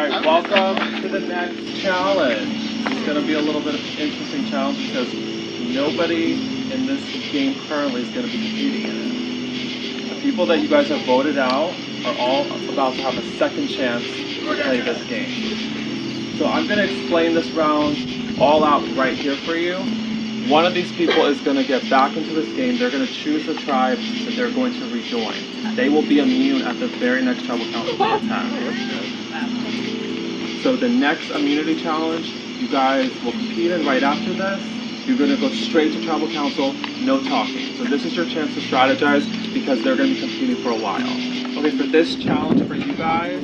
Alright, welcome to the next challenge. It's going to be a little bit of an interesting challenge because nobody in this game currently is going to be competing in it. The people that you guys have voted out are all about to have a second chance to play this game. So I'm going to explain this round all out right here for you. One of these people is going to get back into this game. They're going to choose the tribe that they're going to rejoin. They will be immune at the very next tribal council attack. So the next immunity challenge, you guys will compete in right after this. You're going to go straight to tribal council, no talking. So this is your chance to strategize because they're going to be competing for a while. Okay, for this challenge for you guys,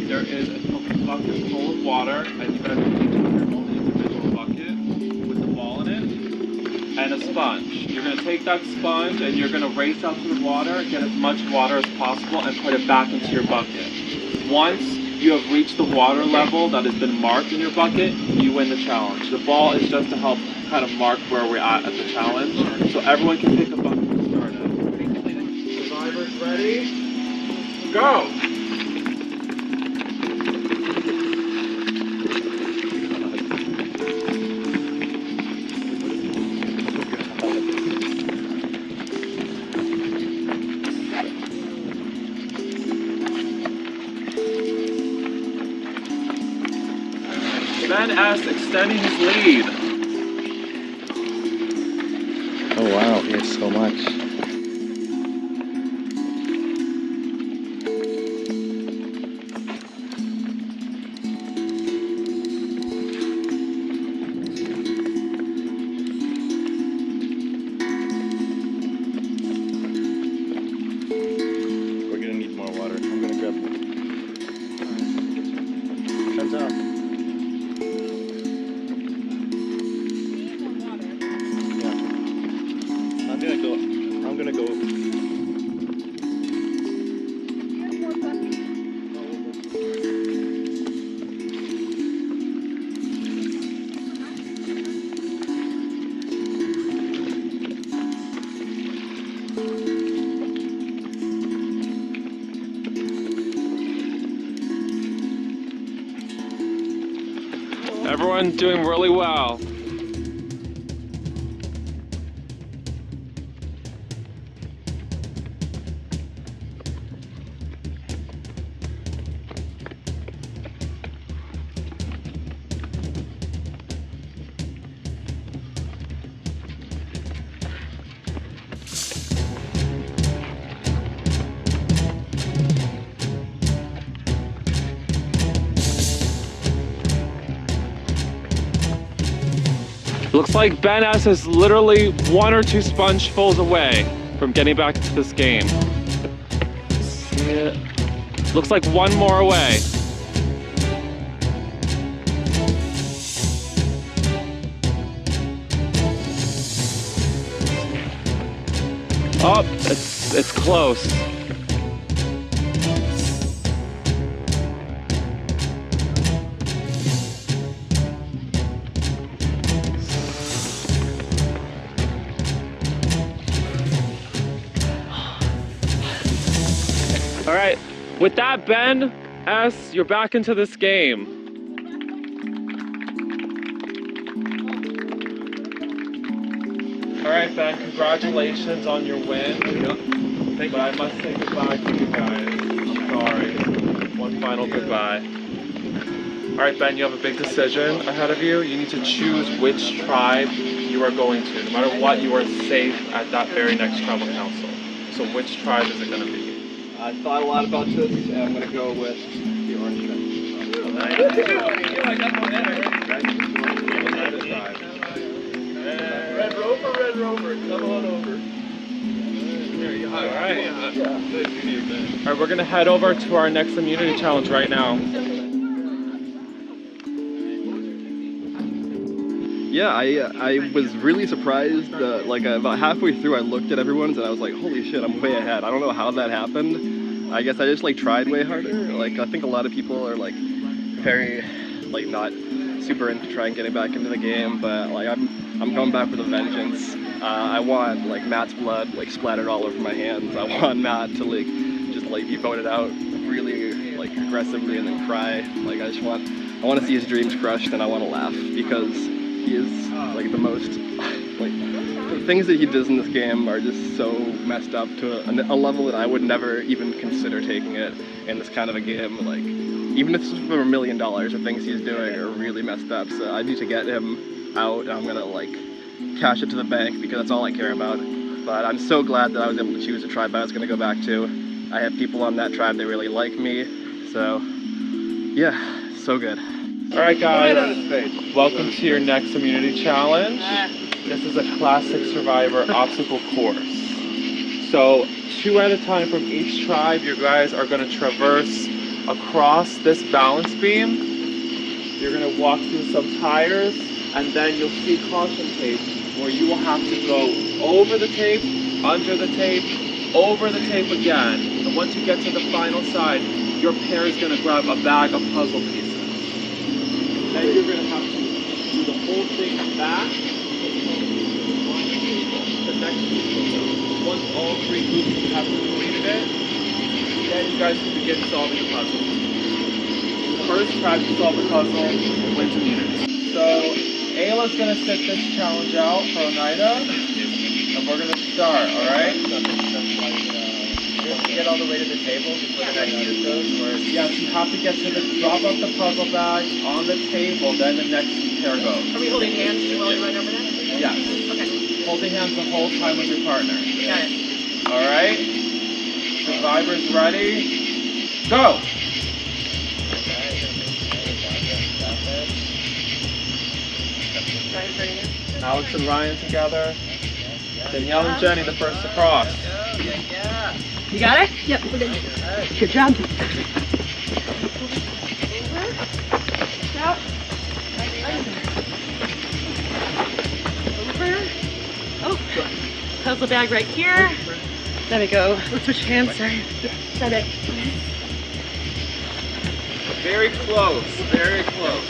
there is a bucket full of water, and you guys will each have your own individual bucket with the ball in it, and a sponge. You're going to take that sponge and you're going to race out to the water, get as much water as possible, and put it back into your bucket. Once you have reached the water level that has been marked in your bucket, you win the challenge. The ball is just to help kind of mark where we're at the challenge, so everyone can pick a bucket to start at. Survivors ready? Go! Ben S. extending his lead. Oh wow, he has so much. We're gonna need more water. I'm gonna grab one. Turns out. I'm gonna go. Everyone's doing really well. Looks like Ben S is literally 1 or 2 spongefuls away from getting back into this game. See it? Looks like 1 more away. Oh, it's close. All right, with that, Ben S, you're back into this game. All right, Ben, congratulations on your win. But I must say goodbye to you guys. I'm sorry. One final goodbye. All right, Ben, you have a big decision ahead of you. You need to choose which tribe you are going to. No matter what, you are safe at that very next tribal council. So which tribe is it going to be? I thought a lot about this, and I'm gonna go with the orange man. Red Rover, come on over. Alright, we're gonna head over to our next immunity challenge right now. Yeah, I was really surprised. Like about halfway through, I looked at everyone's and I was like, holy shit, I'm way ahead. I don't know how that happened. I guess I just like tried way harder. Like I think a lot of people are like very like not super into trying getting back into the game, but like I'm going back with a vengeance. I want like Matt's blood like splattered all over my hands. I want Matt to like just like be voted out really like aggressively and then cry. Like I want to see his dreams crushed, and I want to laugh because he is like the most like the things that he does in this game are just so messed up to a level that I would never even consider taking it in this kind of a game. Like even if it's for $1 million, the things he's doing are really messed up. So I need to get him out, and I'm gonna like cash it to the bank because that's all I care about. But I'm so glad that I was able to choose a tribe I was gonna go back to. I have people on that tribe that really like me, so yeah, so good. All right, guys, welcome to your next immunity challenge. This is a classic Survivor obstacle course. So 2 at a time from each tribe, you guys are gonna traverse across this balance beam. You're gonna walk through some tires, and then you'll see caution tape where you will have to go over the tape, under the tape, over the tape again. And once you get to the final side, your pair is gonna grab a bag of puzzle pieces. Then you're gonna have to do the whole thing back the next group. Once all 3 groups have completed it, then you guys can begin solving the puzzle. The first tribe to solve the puzzle wins immunity. So Ayla's gonna sit this challenge out for Oneida, and we're gonna start, alright? Get all the way to the table before the next use those? Or yes, you have to get to the drop off the puzzle bag on the table, then the next pair goes. Are we holding hands while you run over that? Yes. Okay. Holding hands the whole time with your partner. Got it. Alright? Survivors ready? Go! Alex and Ryan together. Danielle and Jenny the first to cross. You got it? Yep, we're good. Good job. Out. Over. Oh, puzzle bag right here. There we go. Let's switch hands. Sorry. Got it. Very close, very close.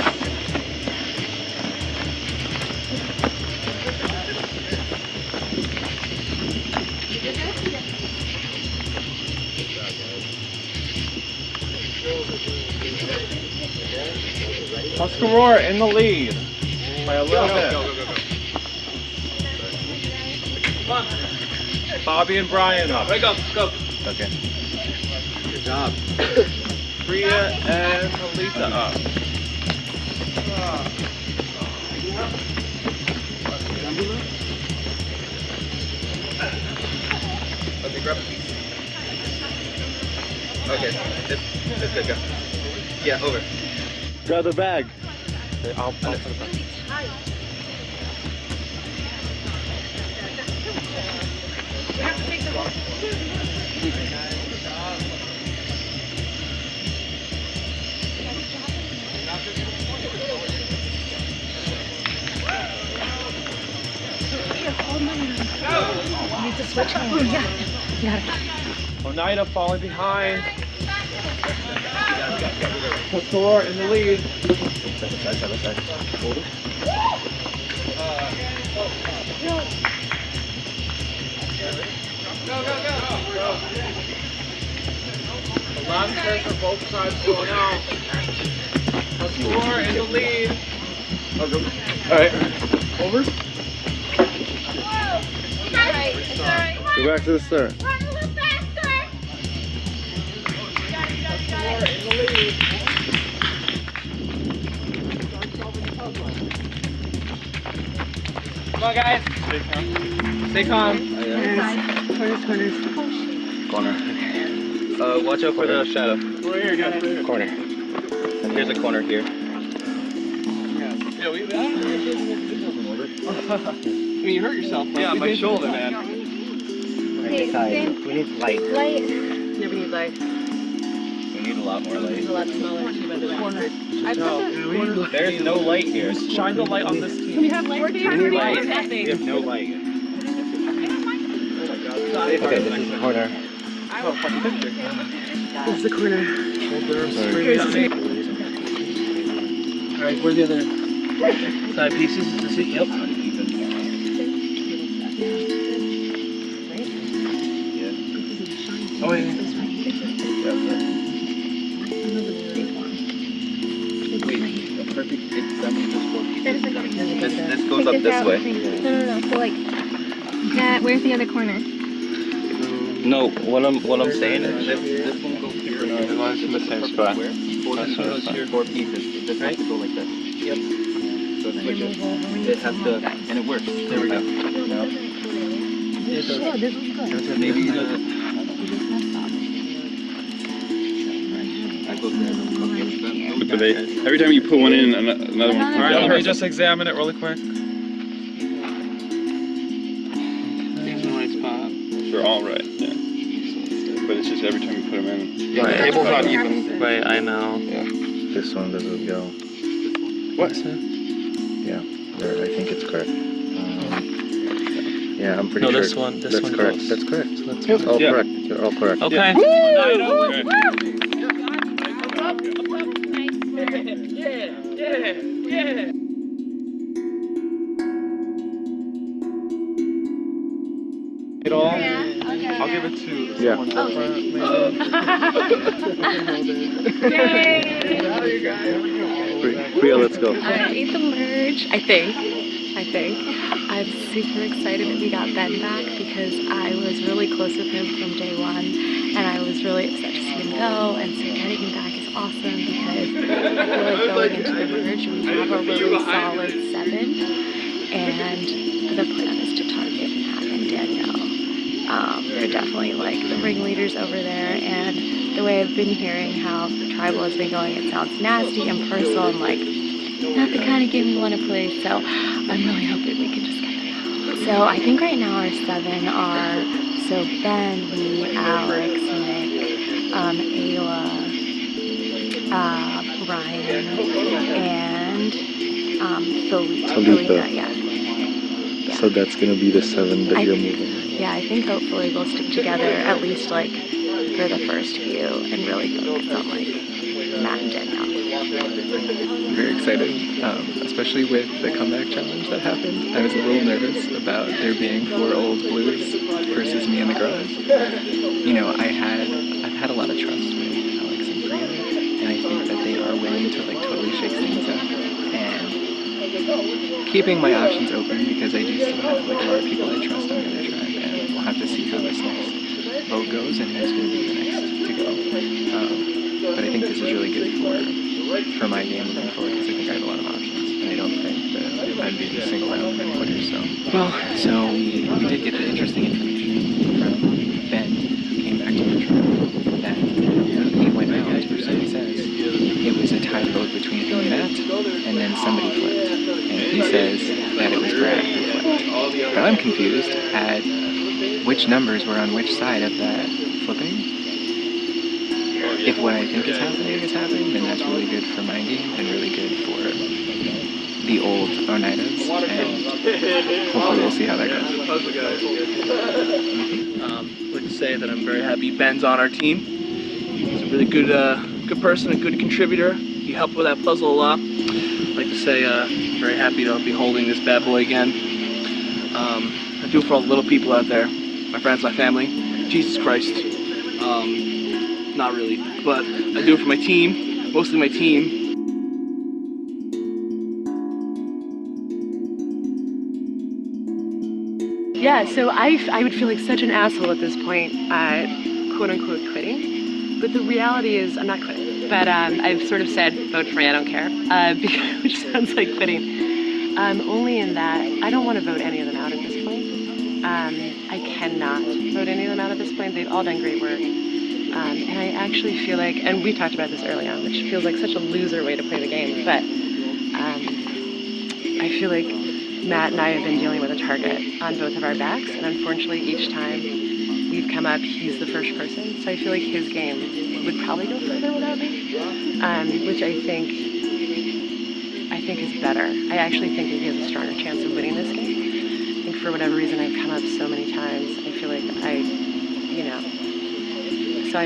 Tuscarora in the lead by a little bit. Come on. Bobby and Brian up. Right, go. Okay. Good job. Priya and Melissa up. Okay, grab a piece. Okay, it's good, go. Yeah, over. Grab the bag. Okay, I'll put it back. We have to take the You need to switch hands. Oh, yeah. Got it. Oneida falling behind. Tuscarora in the lead. Side. Hold it. Go. The last pair for both sides going out. Tuscarora in the lead. Alright. Over. Go back to the start. Run a little faster! Tuscarora in the lead. Come on, guys. Stay calm. Corner. Watch out for the shadow. Right here, guys. Corner. And here's a corner here. Yeah, I mean, you hurt yourself. Yeah, my shoulder, man. We need light. Light. Yeah, we need light. We need a lot more light. It's a lot smaller too, by the way. There's no light here. Shine the light on this team. We have light. We need light. We have no light. Okay, this is the corner. Oh, funny picture. This is the corner. Alright, where are the other side pieces? Is this it? Yep. Oh, yeah. That means there's 4 pieces. This goes up this way. No. So like that. Where's the other corner? No, what I'm saying is this one goes here. As long as it's in the same spot. 4 pieces. This has to go like this. Yep. So it switches. It has to, and it works. There we go. Oh, this was good. Maybe But every time you put one in, another one comes All right, out. let me just examine it really quick. Things in the right spot. They're all right, yeah. But it's just every time you put them in. Yeah, the table's not even. Right, I know. This one doesn't go. What? Yeah, there, I think it's correct. Yeah, I'm pretty No, sure. this one That's correct. goes. That's correct. So that's It's all Yeah. correct. You're all correct. Okay. Okay. It all. Okay. I'll give it to Yeah. someone different. Priya, let's go. I ate the merge. I think. I'm super excited that we got Ben back because I was really close with him from day one, and I was really upset to see him go. And so getting him back is awesome because I feel like going into the merge we have a really solid 7, and the plan is to target Matt and Danielle. They're definitely like the ringleaders over there, and the way I've been hearing how Tribal has been going, it sounds nasty and personal and like not the kind of game we want to play, so I'm really hoping we can just get them out. So I think right now our 7 are, so Ben, me, Alex, Nick, Ayla, Ryan, and Talitha, yeah. So that's gonna be the 7 that you're moving. Yeah, I think hopefully we'll stick together at least like for the first few and really focus on like Matt and Danielle. I'm very excited, especially with the comeback challenge that happened. I was a little nervous about there being 4 old blues versus me and the girls. You know, I've had a lot of trust with Alex and Priya, and I think that they are willing to like totally shake things up and keeping my options open because I do still have like a lot of people I trust on the other tribe, and we'll have to see how this next vote goes and who's going to be the next to go. But I think this is really good for my game moving forward because I think I have a lot of options, and I don't think that I'd be singled out for any winners. So we did get the interesting information from Ben, who came back to the tribe, that he went out, or so he says, it was a tie vote between him and Matt, and then somebody flipped. And he says that it was Brad who flipped. But I'm confused at which numbers were on which side of that flipping. If what I think is happening, then that's really good for my game and really good for the old Oneidas, and hopefully we'll see how that goes. I'd like to say that I'm very happy Ben's on our team. He's a really good person, a good contributor. He helped with that puzzle a lot. I'd like to say very happy to be holding this bad boy again. I do it for all the little people out there, my friends, my family. Jesus Christ. Not really, but I do it for my team, mostly my team. Yeah, so I would feel like such an asshole at this point, quote unquote quitting. But the reality is I'm not quitting. But I've sort of said vote for me, I don't care, which sounds like quitting. Only in that I don't want to vote any of them out at this point. I cannot vote any of them out at this point. They've all done great work. And I actually feel like, and we talked about this early on, which feels like such a loser way to play the game, but I feel like Matt and I have been dealing with a target on both of our backs, and unfortunately each time we've come up, he's the first person, so I feel like his game would probably go further without me, which I think is better. I actually think that he has a stronger chance of winning this game. I think for whatever reason I've come up so many times, I feel like so I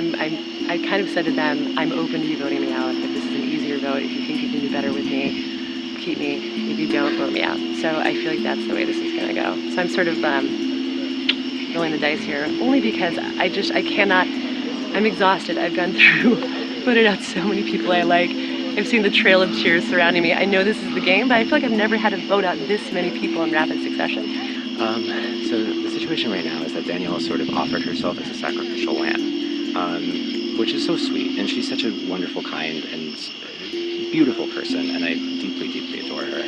kind of said to them, I'm open to you voting me out. If this is an easier vote, if you think you can do better with me, keep me. If you don't, vote me out. So I feel like that's the way this is going to go. So I'm sort of rolling the dice here, only because I cannot, I'm exhausted. I've gone through, voted out so many people I like, I've seen the trail of cheers surrounding me. I know this is the game, but I feel like I've never had to vote out this many people in rapid succession. So the situation right now is that Danielle sort of offered herself as a sacrificial lamb, which is so sweet, and she's such a wonderful, kind, and beautiful person, and I deeply, deeply adore her.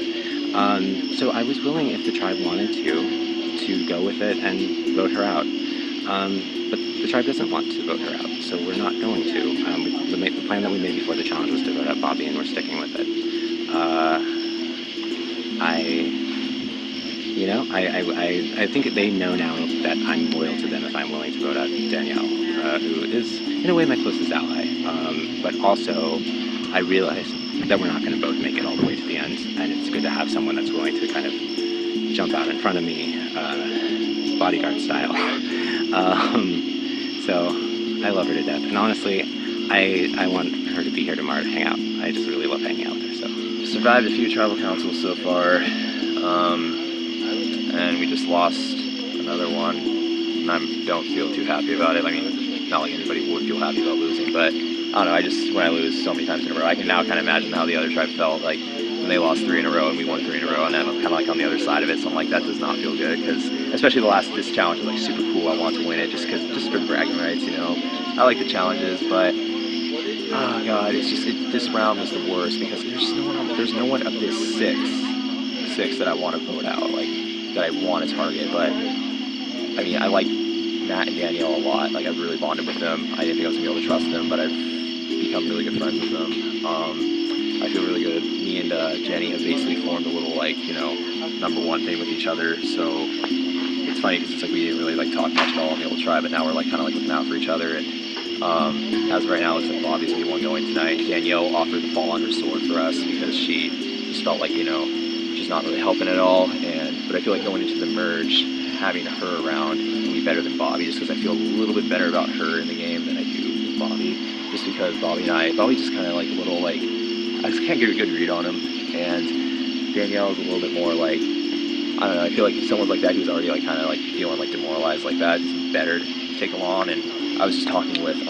So I was willing, if the tribe wanted to go with it and vote her out. But the tribe doesn't want to vote her out, so we're not going to. The plan that we made before the challenge was to vote out Bobby, and we're sticking with it. I think they know now that I'm loyal to them if I'm willing to vote out Danielle, who is, in a way, my closest ally. But also, I realize that we're not going to both make it all the way to the end, and it's good to have someone that's willing to kind of jump out in front of me, bodyguard style. So I love her to death, and honestly, I want her to be here tomorrow to hang out. I just really love hanging out with her. So survived a few tribal councils so far, and we just lost another one, and I don't feel too happy about it. I mean, not like anybody would feel happy about losing, but I don't know, when I lose so many times in a row, I can now kind of imagine how the other tribe felt, like when they lost 3 in a row and we won 3 in a row, and I'm kind of like on the other side of it, so I'm like, that does not feel good, because especially this challenge is like super cool. I want to win it just for bragging rights, you know. I like the challenges, but oh god, this round was the worst, because there's no one of this six that I want to vote out, like that I want to target. But I mean, I like Matt and Danielle a lot. Like, I've really bonded with them. I didn't think I was gonna be able to trust them, but I've become really good friends with them. I feel really good. Me and Jenny have basically formed a little, like, you know, #1 thing with each other. So it's funny because it's like we didn't really like talk much at all in the old tribe, but now we're like kind of like looking out for each other. And as of right now, it looks like Bobby's gonna be one going tonight. Danielle offered to fall on her sword for us because she just felt like, you know, she's not really helping at all. But I feel like going into the merge, having her around will be better than Bobby, just because I feel a little bit better about her in the game than I do with Bobby. Just because Bobby just kind of like a little like, I just can't get a good read on him. And Danielle is a little bit more like, I don't know, I feel like someone like that who's already like kind of like feeling like demoralized like that is better to take along. And I was just talking with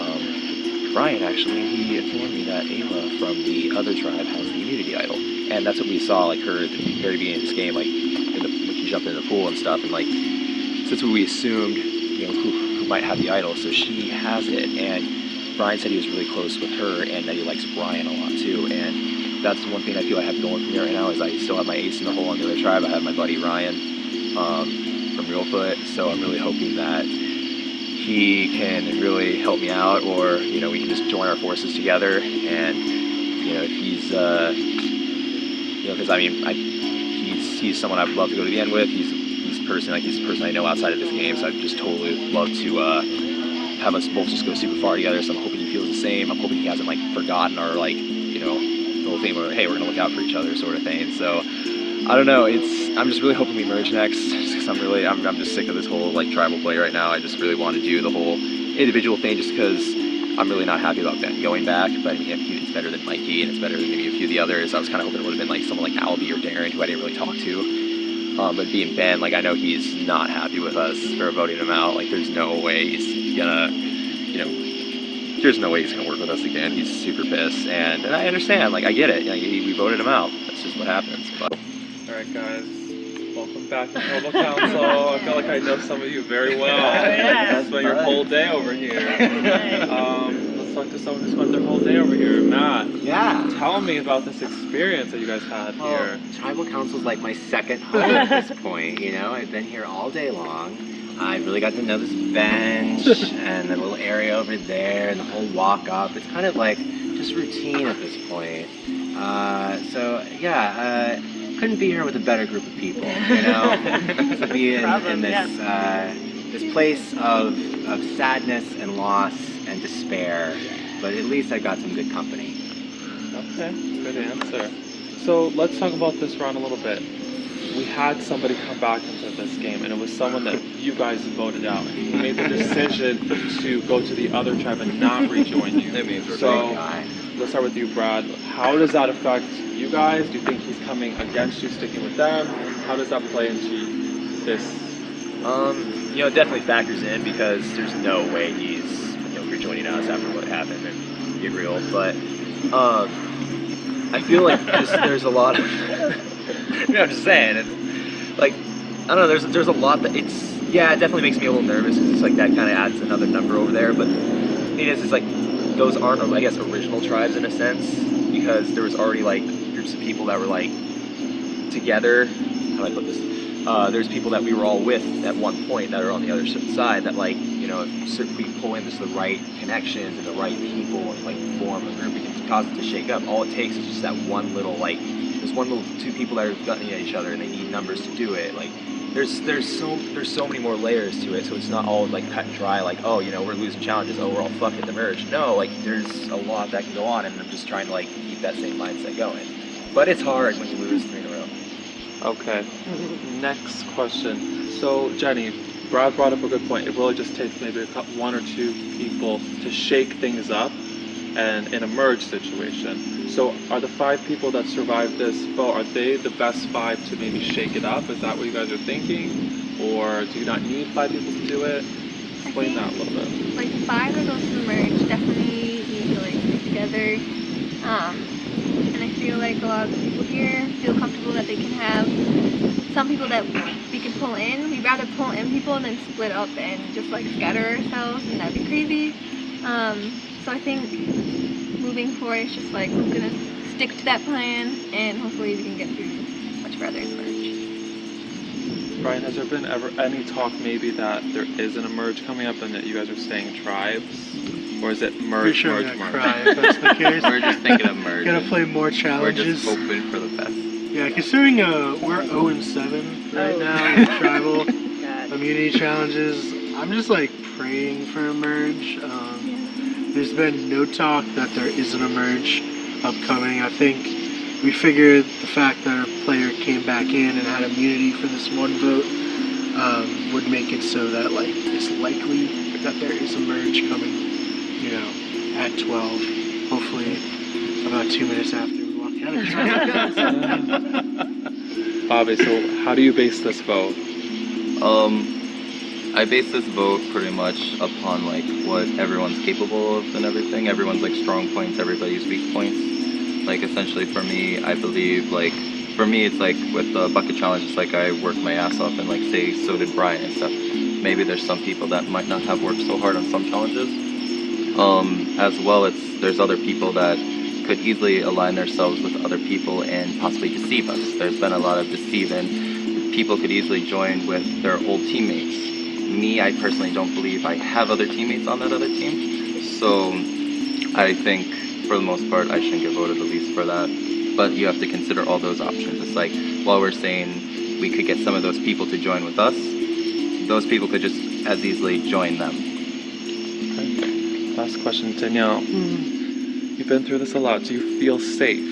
Brian actually, and he informed me that Ayla from the other tribe has the immunity idol. And that's what we saw like her at the very beginning of this game, like when she jumped in the pool and stuff, and like so that's what we assumed, you know, who might have the idol. So she has it, and Brian said he was really close with her and that he likes Brian a lot too. And that's the one thing I feel I have going for me right now is I still have my ace in the hole on the other tribe. I have my buddy Ryan from Reelfoot, so I'm really hoping that he can really help me out, or you know, we can just join our forces together. And you know, if he's you know, because I mean, he's someone I'd love to go to the end with. He's a person I know outside of this game, so I'd just totally love to have us both just go super far together. So I'm hoping he feels the same. I'm hoping he hasn't like forgotten our, like, you know, the whole thing where, hey, we're gonna look out for each other sort of thing. So I don't know. I'm just really hoping we merge next, just because I'm just sick of this whole like tribal play right now. I just really want to do the whole individual thing, just because I'm really not happy about Ben going back. But I mean, it's better than Mikey, and it's better than maybe a few of the others. I was kind of hoping it would have been like someone like Albie or Darren, who I didn't really talk to. But being Ben, like, I know he's not happy with us for voting him out. Like, there's no way he's gonna, you know, there's no way he's gonna work with us again. He's super pissed, and I understand. Like, I get it. Like, we voted him out. That's just what happens. But. All right, guys. Welcome back to Tribal Council. I feel like I know some of you very well. Yeah. Spent your whole day over here. Let's talk to someone who spent their whole day over here. Matt. Yeah. Tell me about this experience that you guys had here. Tribal Council's like my second home at this point, you know? I've been here all day long. I really got to know this bench and the little area over there and the whole walk up. It's kind of like just routine at this point. So yeah, couldn't be here with a better group of people, you know? To be in this this place of sadness and loss and despair, but at least I got some good company. Okay, good answer. So let's talk about this round a little bit. We had somebody come back into this game, and it was someone that you guys voted out. He made the decision to go to the other tribe and not rejoin you. So let's start with you, Brad. How does that affect you guys? Do you think he's coming against you, sticking with them? How does that play into this? You know, it definitely factors in, because there's no way he's, you know, rejoining us after what happened and Get Real. But I feel like there's a lot of. I'm just saying, and like, I don't know. There's a lot that it definitely makes me a little nervous because it's like that kind of adds another number over there. But the thing is, it's like those aren't, I guess, original tribes in a sense, because there was already like groups of people that were like together. How do I put this? There's people that we were all with at one point that are on the other side that, like, you know, if we pull in just the right connections and the right people and like form a group, we can cause it to shake up. All it takes is just that one little, like, there's one little two people that are gunning at each other and they need numbers to do it. Like, there's so many more layers to it, so it's not all like cut and dry, like, oh, you know, we're losing challenges, oh, we're all fucked at the merge. No, like, there's a lot that can go on, and I'm just trying to like keep that same mindset going. But it's hard when you lose 3 in a row. Okay, next question. So, Jenny, Brad brought up a good point. It really just takes maybe one or two people to shake things up and in a merge situation. So, are the 5 people that survived this vote, are they the best 5 to maybe shake it up? Is that what you guys are thinking? Or do you not need 5 people to do it? Explain that a little bit. Like, 5 of those to merge definitely need to like stick together. And I feel like a lot of the people here feel comfortable that they can have some people that we can pull in. We'd rather pull in people than split up and just like scatter ourselves, and that'd be crazy. So I think moving forward, it's just like we're gonna stick to that plan, and hopefully we can get through much further in merge. Brian, has there been ever any talk maybe that there isn't a merge coming up and that you guys are staying tribes? Or is it merge, sure merge, we're gonna merge? cry if that's the case. We're just thinking of merge. Gonna play more challenges. We're just hoping for the best. Yeah, considering we're 0-7 right now in tribal immunity challenges, I'm just like praying for a merge. There's been no talk that there isn't a merge upcoming. I think we figured the fact that our player came back in and had immunity for this one vote would make it so that like it's likely that there is a merge coming, you know, at 12. Hopefully about 2 minutes after we walk out of Bobby, so how do you base this vote? I base this vote pretty much upon like what everyone's capable of and everything. Everyone's like strong points, everybody's weak points. Like essentially for me, I believe like, for me it's like with the bucket challenge, it's like I worked my ass off and like say so did Brian and stuff. Maybe there's some people that might not have worked so hard on some challenges. As well, there's other people that could easily align themselves with other people and possibly deceive us. There's been a lot of deceiving. People could easily join with their old teammates. Me, I personally don't believe I have other teammates on that other team. So I think for the most part I shouldn't get voted the least for that. But you have to consider all those options. It's like, while we're saying we could get some of those people to join with us, those people could just as easily join them. Okay. Last question, Danielle. You've been through this a lot. Do you feel safe?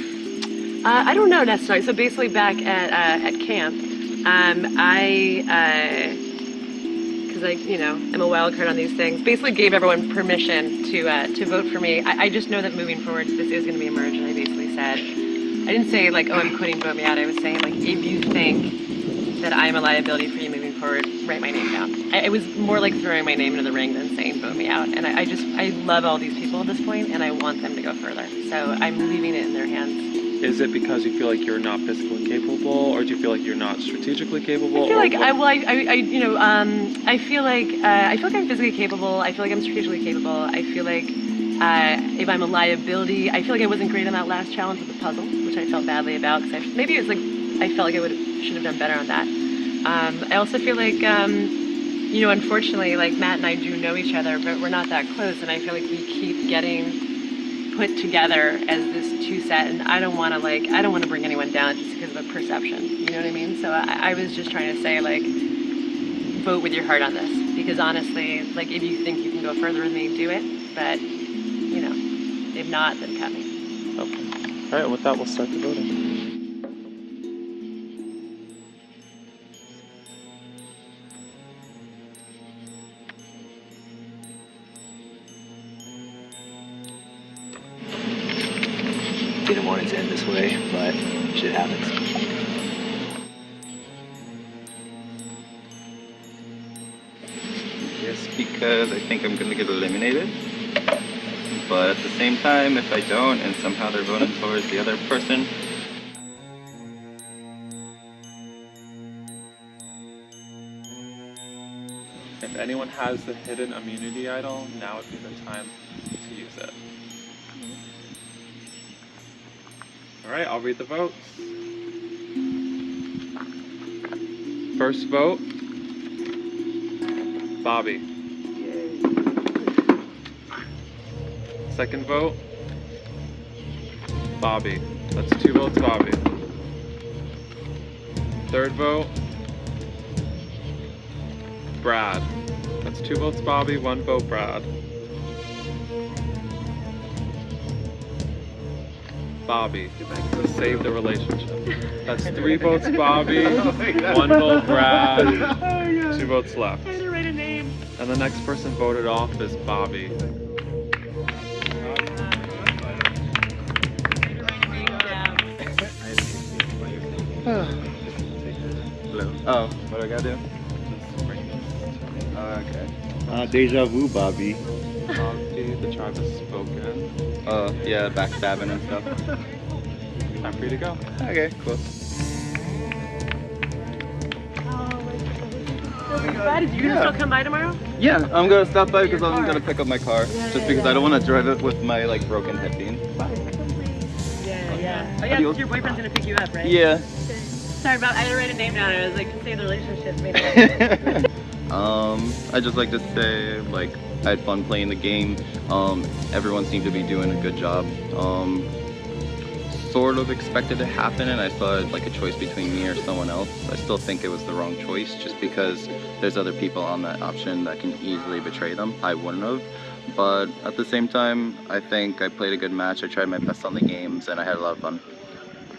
I don't know necessarily. So basically, back at camp, because I, you know, I'm a wild card on these things. Basically, gave everyone permission to vote for me. I just know that moving forward, this is going to be a merge, and I basically said, I didn't say like, oh, I'm quitting, vote me out. I was saying like, if you think that I'm a liability for you moving forward, write my name down. It was more like throwing my name into the ring than saying vote me out. And I love all these people at this point, and I want them to go further. So I'm leaving it in their hands. Is it because you feel like you're not physically capable, or do you feel like you're not strategically capable? I feel like I feel like I'm physically capable. I feel like I'm strategically capable. I feel like if I'm a liability, I feel like I wasn't great on that last challenge with the puzzle, which I felt badly about because maybe it was like I felt like I should have done better on that. I also feel like you know, unfortunately, like Matt and I do know each other, but we're not that close, and I feel like we keep getting put together as this two set, and I don't want to bring anyone down just because of a perception. You know what I mean? So I was just trying to say like, vote with your heart on this, because honestly, like if you think you can go further with me, do it. But you know, if not, then cut me. Okay. All right. With that, we'll start the voting. Didn't want it to end this way, but shit happens. Just because I think I'm gonna get eliminated. but at the same time, if I don't and somehow they're voting towards the other person, If anyone has the hidden immunity idol, now would be the time to use it. Alright, I'll read the votes. First vote, Bobby. Second vote, Bobby. That's 2 votes, Bobby. Third vote, Brad. That's 2 votes, Bobby, 1 vote, Brad. Bobby, to save the relationship. That's 3 votes, Bobby, 1 vote, Brad, 2 votes left. I had to write a name. And the next person voted off is Bobby. Hello. Oh, what do I gotta do? Okay. Deja vu, Bobby. Bobby, the tribe has spoken. Yeah, backstabbing and stuff. Time for you to go. Okay, cool. Brad, you gonna still come by tomorrow? Yeah, I'm gonna stop by because I'm gonna pick up my car. Just because I don't want to drive it with my like broken hip beam. Yeah. Oh yeah, Adios. your boyfriend's gonna pick you up, right? Yeah. Sorry about, I had to write a name down and I was like, to save the relationship. Maybe. I just like to say, like, I had fun playing the game. Everyone seemed to be doing a good job. Sort of expected to happen, and I saw like a choice between me or someone else. I still think it was the wrong choice, just because there's other people on that option that can easily betray them. I wouldn't have. But at the same time, I think I played a good match. I tried my best on the games, and I had a lot of fun.